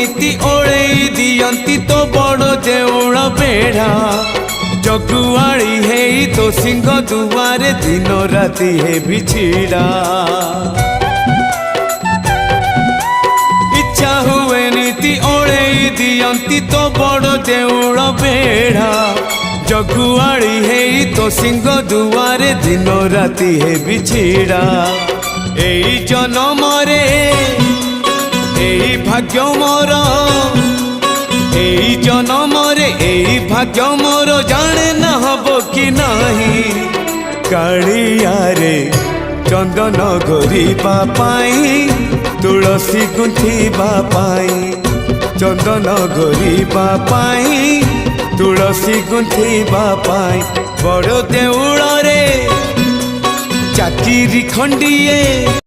नीति ओळेई दियंती तो बड़ देउळ बेढ़ा जगुआड़ी है तो सिंह दुआरे दिन राति है बिछिड़ा इच्छा हुए नीति ओळेई दियंती तो बड़ देउळ बेढ़ा जगुआड़ी है तो सिंह दुआरे दिन राति है बिछिड़ा एई जन्म रे एई भाग्य मोर एई जन्म रे एई भाग्य मोर जाने न हबो कि नहीं कालिया रे चंदन घोरिबा पाई तुलसी गुंथिबा पाई चंदन घोरिबा पाई तुलसी गुंथिबा पाई बड़ देउळ रे चाकिरी खंडिए।